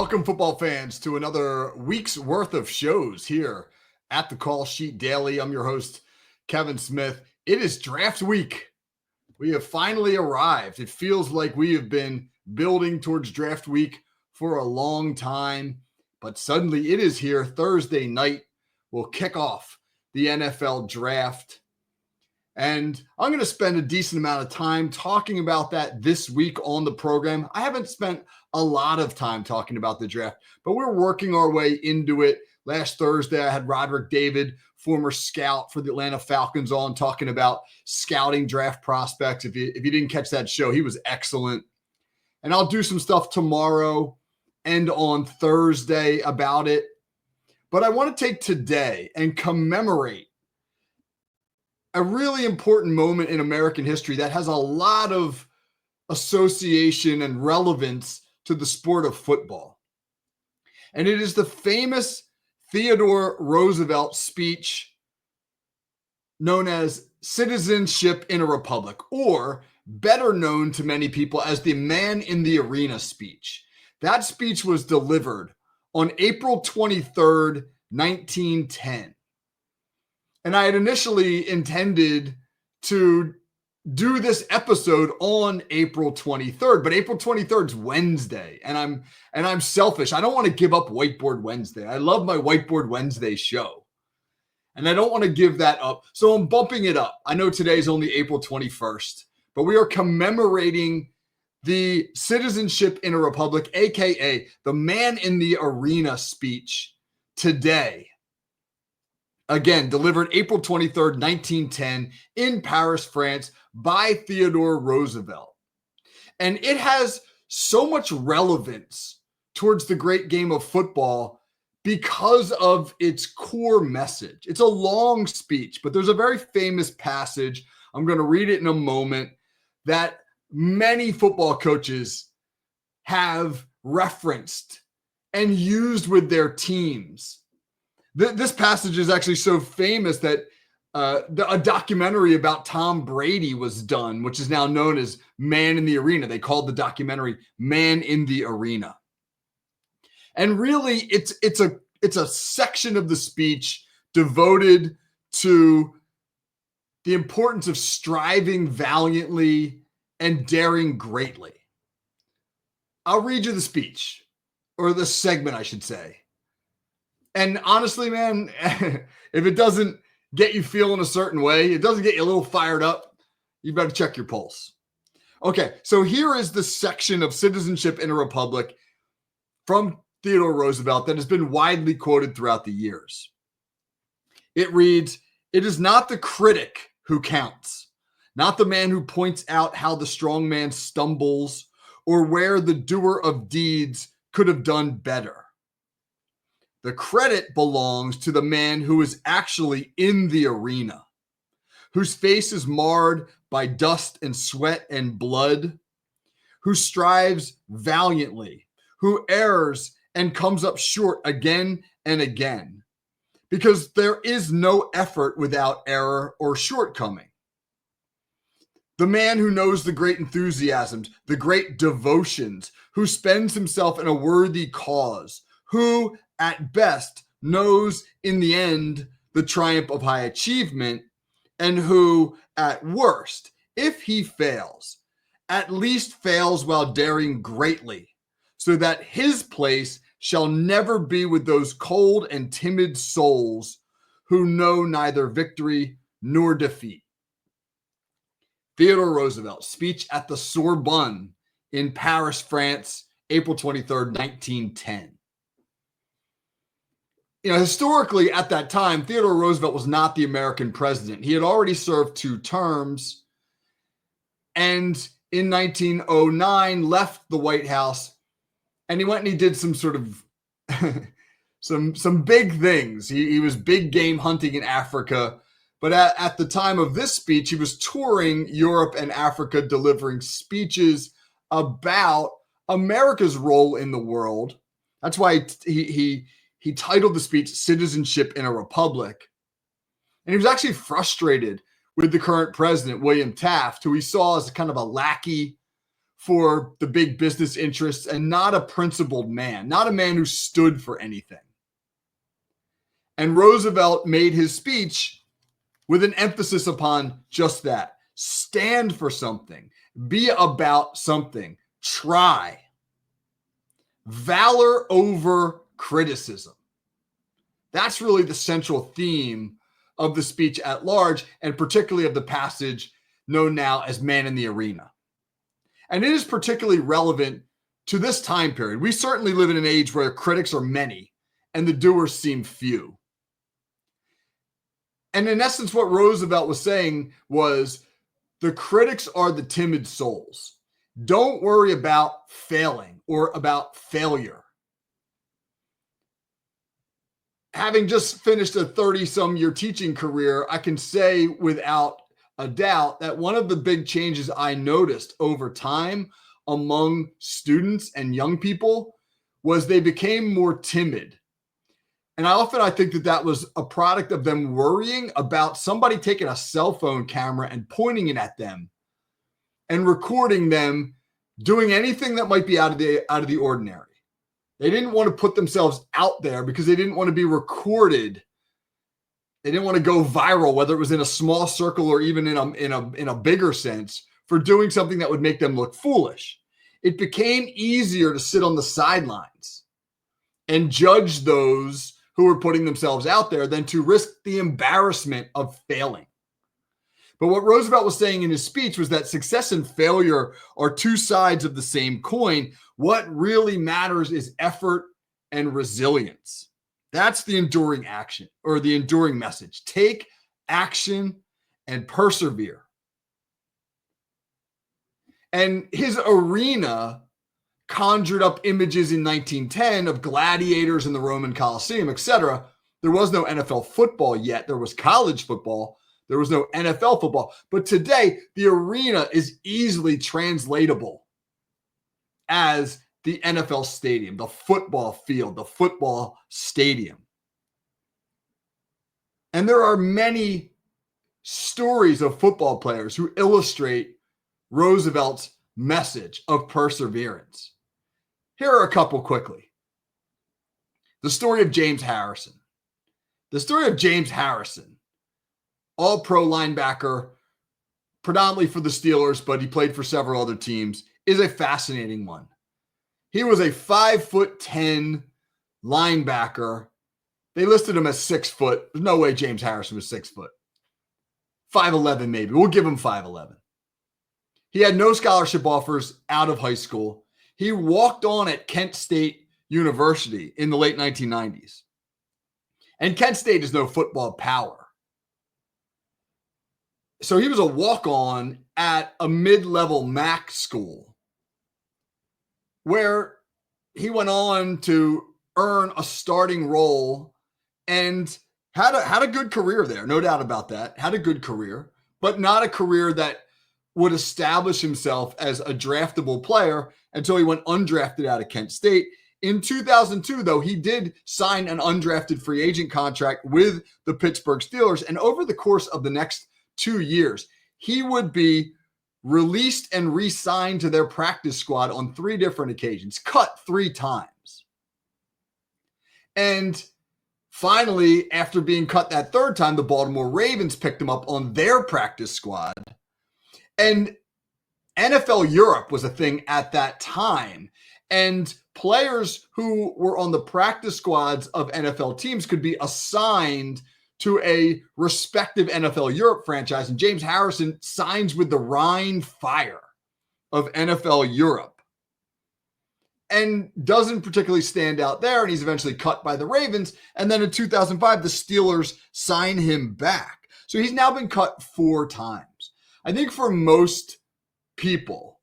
Welcome, football fans, to another week's worth of shows here at the Call Sheet Daily. I'm your host, Kevin Smith. It is draft week. We have finally arrived. It feels like we have been building towards draft week for a long time, but suddenly it is here. Thursday night will kick off the NFL draft. And I'm going to spend a decent amount of time talking about that this week on the program. I haven't spent a lot of time talking about the draft, but we're working our way into it. Last Thursday, I had Roderick David, former scout for the Atlanta Falcons, on talking about scouting draft prospects. If you didn't catch that show, he was excellent. And I'll do some stuff tomorrow and on Thursday about it. But I want to take today and commemorate a really important moment in American history that has a lot of association and relevance to the sport of football. And it is the famous Theodore Roosevelt speech known as Citizenship in a Republic, or better known to many people as the Man in the Arena speech. That speech was delivered on April 23rd, 1910. And I had initially intended to do this episode on April 23rd, but April 23rd is Wednesday, and I'm selfish. I don't want to give up Whiteboard Wednesday. I love my Whiteboard Wednesday show, and I don't want to give that up. So I'm bumping it up. I know today is only April 21st, but we are commemorating the Citizenship in a Republic, aka the Man in the Arena speech today. Again, delivered April 23rd, 1910 in Paris, France by Theodore Roosevelt. And it has so much relevance towards the great game of football because of its core message. It's a long speech, but there's a very famous passage. I'm going to read it in a moment that many football coaches have referenced and used with their teams. This passage is actually so famous that a documentary about Tom Brady was done, which is now known as Man in the Arena. They called the documentary Man in the Arena. And really, it's a section of the speech devoted to the importance of striving valiantly and daring greatly. I'll read you the speech, or the segment, I should say. And honestly, man, if it doesn't get you feeling a certain way, it doesn't get you a little fired up, you better check your pulse. Okay, so here is the section of Citizenship in a Republic from Theodore Roosevelt that has been widely quoted throughout the years. It reads, "It is not the critic who counts, not the man who points out how the strong man stumbles or where the doer of deeds could have done better. The credit belongs to the man who is actually in the arena, whose face is marred by dust and sweat and blood, who strives valiantly, who errs and comes up short again and again, because there is no effort without error or shortcoming. The man who knows the great enthusiasms, the great devotions, who spends himself in a worthy cause, who at best knows in the end the triumph of high achievement, and who at worst, if he fails, at least fails while daring greatly, so that his place shall never be with those cold and timid souls who know neither victory nor defeat." Theodore Roosevelt, speech at the Sorbonne in Paris, France, April 23rd, 1910. Historically at that time, Theodore Roosevelt was not the American president. He had already served 2 terms, and in 1909 left the White House, and he went and he did some sort of some big things. He was big game hunting in Africa, but at the time of this speech, he was touring Europe and Africa, delivering speeches about America's role in the world. That's why he titled the speech Citizenship in a Republic. And he was actually frustrated with the current president, William Taft, who he saw as kind of a lackey for the big business interests and not a principled man, not a man who stood for anything. And Roosevelt made his speech with an emphasis upon just that. Stand for something. Be about something. Try. Valor over criticism. That's really the central theme of the speech at large, and particularly of the passage known now as Man in the Arena. And it is particularly relevant to this time period. We certainly live in an age where critics are many and the doers seem few. And in essence, what Roosevelt was saying was the critics are the timid souls. Don't worry about failing or about failure. Having just finished a 30-some-year teaching career, I can say without a doubt that one of the big changes I noticed over time among students and young people was they became more timid. And I think that was a product of them worrying about somebody taking a cell phone camera and pointing it at them and recording them doing anything that might be out of the ordinary. They didn't want to put themselves out there because they didn't want to be recorded. They didn't want to go viral, whether it was in a small circle or even in a bigger sense, for doing something that would make them look foolish. It became easier to sit on the sidelines and judge those who were putting themselves out there than to risk the embarrassment of failing. But what Roosevelt was saying in his speech was that success and failure are two sides of the same coin. What really matters is effort and resilience. That's the enduring action or the enduring message. Take action and persevere. And his arena conjured up images in 1910 of gladiators in the Roman Colosseum, etc. There was no NFL football yet. There was college football. There was no NFL football. But today, the arena is easily translatable as the NFL stadium, the football field, the football stadium. And there are many stories of football players who illustrate Roosevelt's message of perseverance. Here are a couple quickly. The story of James Harrison. The story of James Harrison, all-pro linebacker, predominantly for the Steelers, but he played for several other teams, is a fascinating one. He was a 5'10" linebacker. They listed him as 6 foot. There's no way James Harrison was 6 foot. 5'11" maybe. We'll give him 5'11". He had no scholarship offers out of high school. He walked on at Kent State University in the late 1990s. And Kent State is no football power. So he was a walk-on at a mid-level MAC school where he went on to earn a starting role and had a good career there. No doubt about that. Had a good career, but not a career that would establish himself as a draftable player until he went undrafted out of Kent State. In 2002, though, he did sign an undrafted free agent contract with the Pittsburgh Steelers. And over the course of the next 2 years, he would be released and re-signed to their practice squad on 3 different occasions, cut 3 times. And finally, after being cut that 3rd time, the Baltimore Ravens picked him up on their practice squad. And NFL Europe was a thing at that time. And players who were on the practice squads of NFL teams could be assigned to a respective NFL Europe franchise. And James Harrison signs with the Rhine Fire of NFL Europe and doesn't particularly stand out there. And he's eventually cut by the Ravens. And then in 2005, the Steelers sign him back. So he's now been cut 4 times. I think for most people,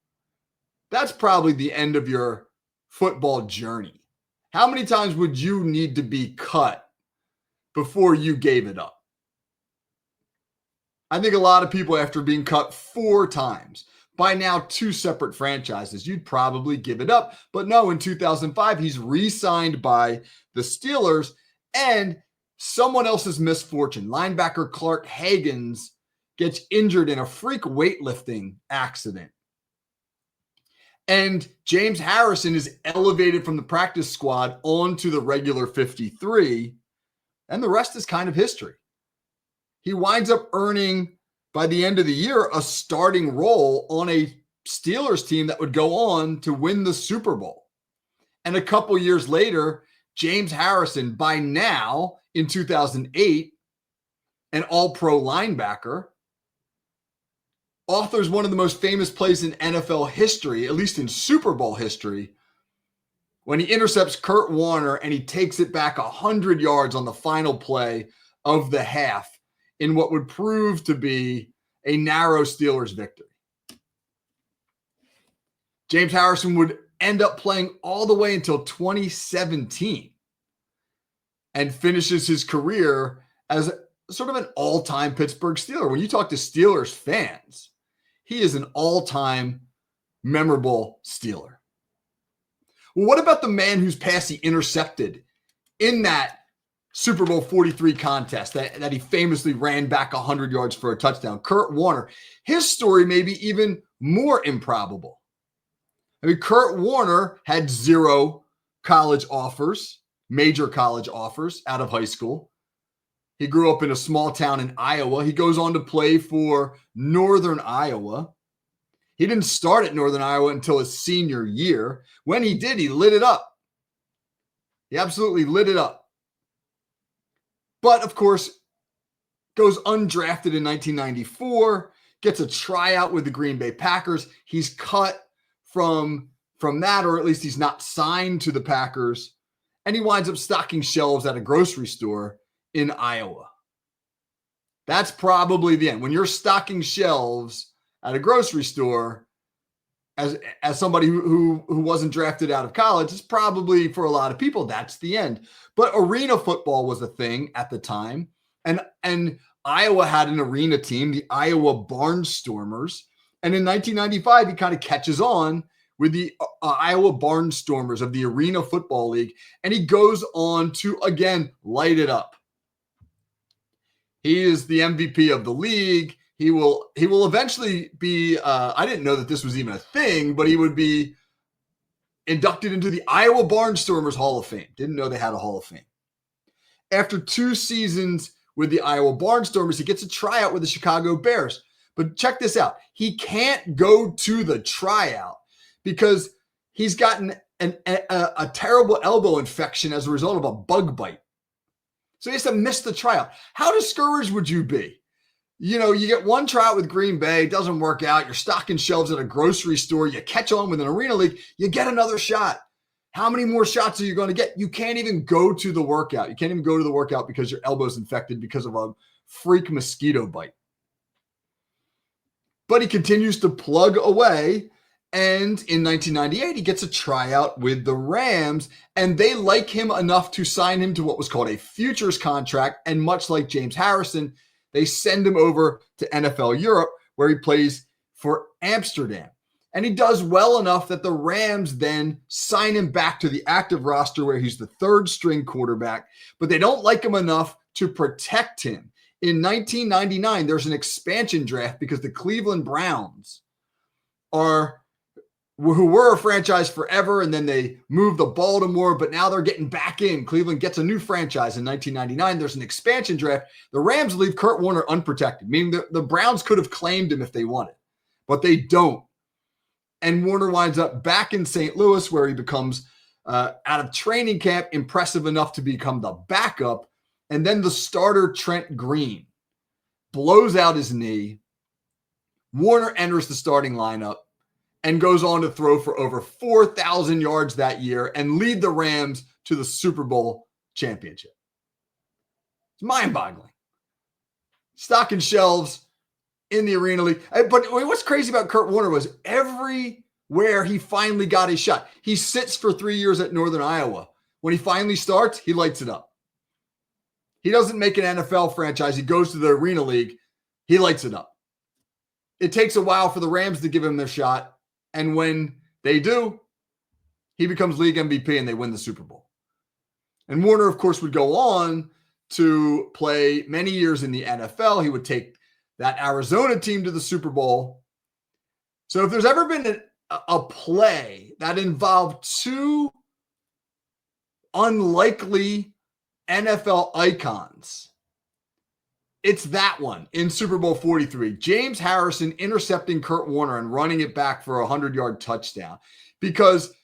that's probably the end of your football journey. How many times would you need to be cut before you gave it up? I think a lot of people, after being cut 4 times by now 2 separate franchises, you'd probably give it up. But no, in 2005, he's re-signed by the Steelers, and someone else's misfortune. Linebacker Clark Haggans gets injured in a freak weightlifting accident. And James Harrison is elevated from the practice squad onto the regular 53, and the rest is kind of history. He winds up earning, by the end of the year, a starting role on a Steelers team that would go on to win the Super Bowl. And a couple years later, James Harrison, by now in 2008, an all-pro linebacker, authors one of the most famous plays in NFL history, at least in Super Bowl history, when he intercepts Kurt Warner and he takes it back 100 yards on the final play of the half in what would prove to be a narrow Steelers victory. James Harrison would end up playing all the way until 2017 and finishes his career as sort of an all-time Pittsburgh Steeler. When you talk to Steelers fans, he is an all-time memorable Steeler. Well, what about the man whose pass he intercepted in that Super Bowl 43 contest that he famously ran back 100 yards for a touchdown? Kurt Warner. His story may be even more improbable. I mean, Kurt Warner had 0 college offers, major college offers out of high school. He grew up in a small town in Iowa. He goes on to play for Northern Iowa. He didn't start at Northern Iowa until his senior year. When he did, he lit it up. He absolutely lit it up. But, of course, goes undrafted in 1994, gets a tryout with the Green Bay Packers. He's cut from that, or at least he's not signed to the Packers, and he winds up stocking shelves at a grocery store in Iowa. That's probably the end. When you're stocking shelves at a grocery store as somebody who wasn't drafted out of college, it's probably, for a lot of people, that's the end. But arena football was a thing at the time, and Iowa had an arena team, the Iowa Barnstormers. And in 1995, he kind of catches on with the Iowa Barnstormers of the Arena Football League, and he goes on to, again, light it up. He is the MVP of the league. He will eventually be, I didn't know that this was even a thing, but he would be inducted into the Iowa Barnstormers Hall of Fame. Didn't know they had a Hall of Fame. After 2 seasons with the Iowa Barnstormers, he gets a tryout with the Chicago Bears. But check this out. He can't go to the tryout because he's gotten a terrible elbow infection as a result of a bug bite. So he has to miss the tryout. How discouraged would you be? You know, you get one tryout with Green Bay, doesn't work out. You're stocking shelves at a grocery store. You catch on with an arena league. You get another shot. How many more shots are you going to get? You can't even go to the workout. You can't even go to the workout because your elbow's infected because of a freak mosquito bite. But he continues to plug away. And in 1998, he gets a tryout with the Rams, and they like him enough to sign him to what was called a futures contract. And much like James Harrison, they send him over to NFL Europe, where he plays for Amsterdam. And he does well enough that the Rams then sign him back to the active roster, where he's the 3rd string quarterback, but they don't like him enough to protect him. In 1999, there's an expansion draft because the Cleveland Browns who were a franchise forever, and then they moved to Baltimore, but now they're getting back in. Cleveland gets a new franchise in 1999. There's an expansion draft. The Rams leave Kurt Warner unprotected, meaning the Browns could have claimed him if they wanted, but they don't. And Warner winds up back in St. Louis, where he becomes, out of training camp, impressive enough to become the backup. And then the starter, Trent Green, blows out his knee. Warner enters the starting lineup and goes on to throw for over 4,000 yards that year and lead the Rams to the Super Bowl championship. It's mind-boggling. Stocking shelves in the Arena League. But what's crazy about Kurt Warner was everywhere he finally got his shot. He sits for 3 years at Northern Iowa. When he finally starts, he lights it up. He doesn't make an NFL franchise. He goes to the Arena League. He lights it up. It takes a while for the Rams to give him their shot. And when they do, he becomes league MVP and they win the Super Bowl. And Warner, of course, would go on to play many years in the NFL. He would take that Arizona team to the Super Bowl. So if there's ever been a play that involved two unlikely NFL icons. It's that one in Super Bowl 43. James Harrison intercepting Kurt Warner and running it back for a 100-yard touchdown. Because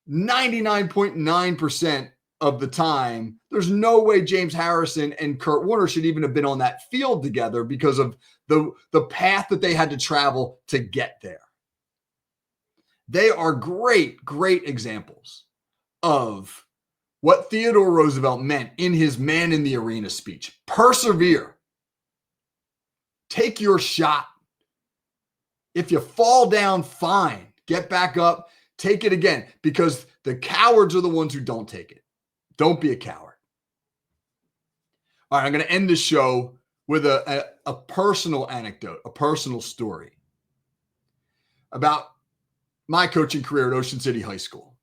99.9% of the time, there's no way James Harrison and Kurt Warner should even have been on that field together because of the path that they had to travel to get there. They are great, great examples of what Theodore Roosevelt meant in his Man in the Arena speech. Persevere. Take your shot. If you fall down, fine. Get back up. Take it again, because the cowards are the ones who don't take it. Don't be a coward. All right, I'm going to end the show with a personal anecdote, a personal story about my coaching career at Ocean City High School.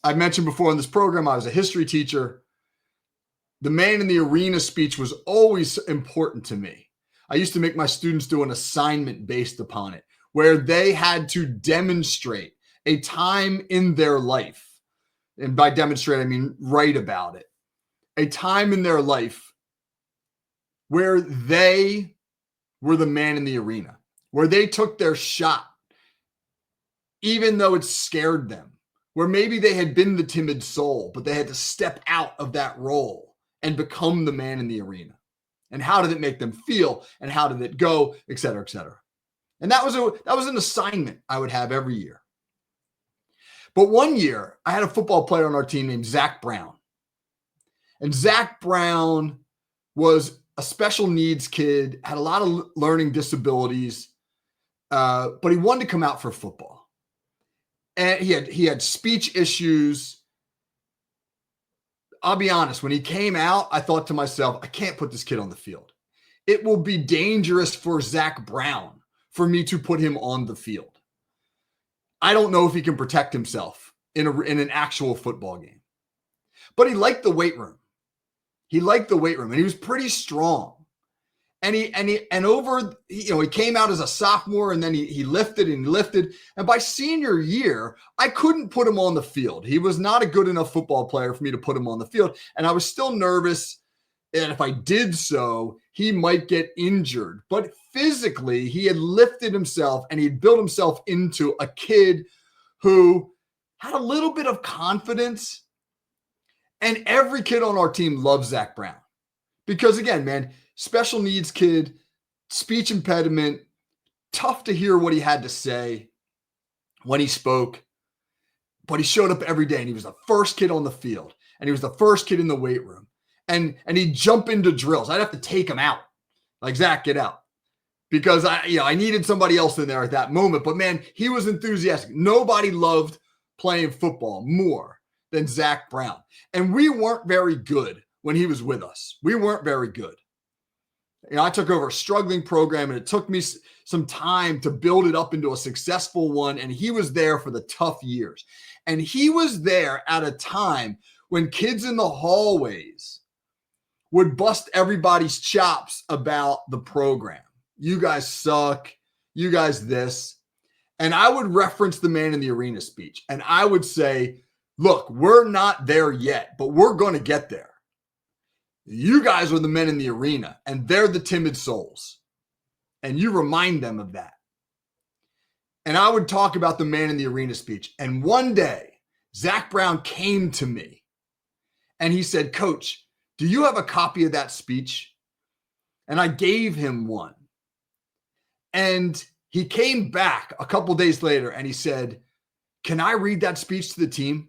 I mentioned before in this program, I was a history teacher. The Man in the Arena speech was always important to me. I used to make my students do an assignment based upon it, where they had to demonstrate a time in their life. And by demonstrate, I mean write about it. A time in their life where they were the man in the arena, where they took their shot, even though it scared them, where maybe they had been the timid soul, but they had to step out of that role and become the man in the arena. And how did it make them feel? And how did it go? Et cetera, et cetera. And that was an assignment I would have every year. But one year, I had a football player on our team named Zach Brown. And Zach Brown was a special needs kid, had a lot of learning disabilities, but he wanted to come out for football. And he had speech issues. I'll be honest, when he came out, I thought to myself, I can't put this kid on the field. It will be dangerous for Zach Brown for me to put him on the field. I don't know if he can protect himself in an actual football game. But he liked the weight room. He liked the weight room, and he was pretty strong. And he came out as a sophomore, and then he lifted and lifted. And by senior year, I couldn't put him on the field. He was not a good enough football player for me to put him on the field. And I was still nervous. And if I did so, he might get injured. But physically, he had lifted himself and he had built himself into a kid who had a little bit of confidence. And every kid on our team loves Zach Brown. Because again, man, special needs kid, speech impediment, tough to hear what he had to say when he spoke. But he showed up every day, and he was the first kid on the field. And he was the first kid in the weight room. And he'd jump into drills. I'd have to take him out. Like, Zach, get out. Because I needed somebody else in there at that moment. But man, he was enthusiastic. Nobody loved playing football more than Zach Brown. And we weren't very good when he was with us. We weren't very good. I took over a struggling program, and it took me some time to build it up into a successful one. And he was there for the tough years. And he was there at a time when kids in the hallways would bust everybody's chops about the program. You guys suck. You guys this. And I would reference the Man in the Arena speech. And I would say, look, we're not there yet, but we're going to get there. You guys are the men in the arena, and they're the timid souls. And you remind them of that. And I would talk about the Man in the Arena speech. And one day, Zach Brown came to me, and he said, Coach, do you have a copy of that speech? And I gave him one. And he came back a couple days later, and he said, can I read that speech to the team?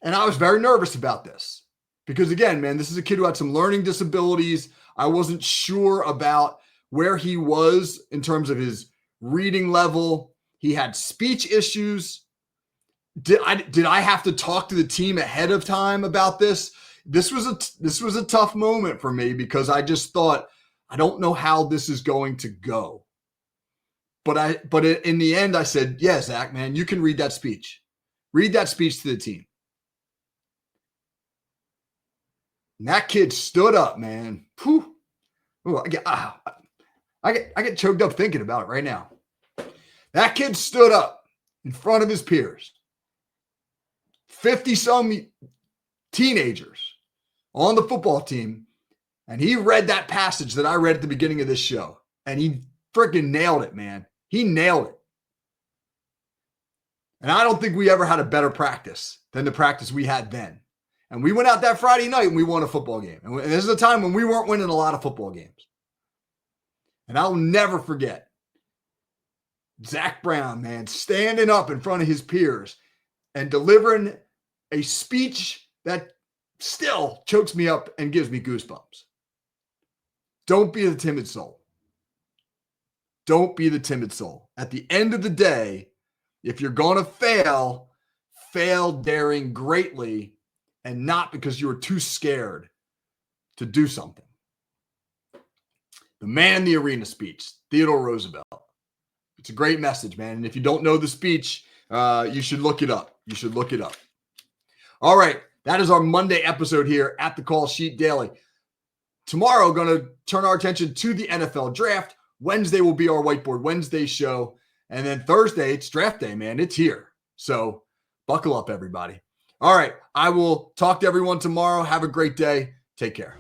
And I was very nervous about this. Because again, man, this is a kid who had some learning disabilities. I wasn't sure about where he was in terms of his reading level. He had speech issues. Did I have to talk to the team ahead of time about this? This was a tough moment for me because I just thought, I don't know how this is going to go. But in the end, I said, yeah, Zach, man, you can read that speech. Read that speech to the team. And that kid stood up, man. Whew. Ooh, I get choked up thinking about it right now. That kid stood up in front of his peers, 50-some teenagers on the football team, and he read that passage that I read at the beginning of this show, and he freaking nailed it, man. He nailed it. And I don't think we ever had a better practice than the practice we had then. And we went out that Friday night and we won a football game. And this is a time when we weren't winning a lot of football games. And I'll never forget Zach Brown, man, standing up in front of his peers and delivering a speech that still chokes me up and gives me goosebumps. Don't be the timid soul. Don't be the timid soul. At the end of the day, if you're going to fail, fail daring greatly and not because you were too scared to do something. The man in the arena speech, Theodore Roosevelt. It's a great message, man. And if you don't know the speech, you should look it up. You should look it up. All right. That is our Monday episode here at the Call Sheet Daily. Tomorrow, going to turn our attention to the NFL draft. Wednesday will be our Whiteboard Wednesday show. And then Thursday, it's draft day, man. It's here. So buckle up, everybody. All right. I will talk to everyone tomorrow. Have a great day. Take care.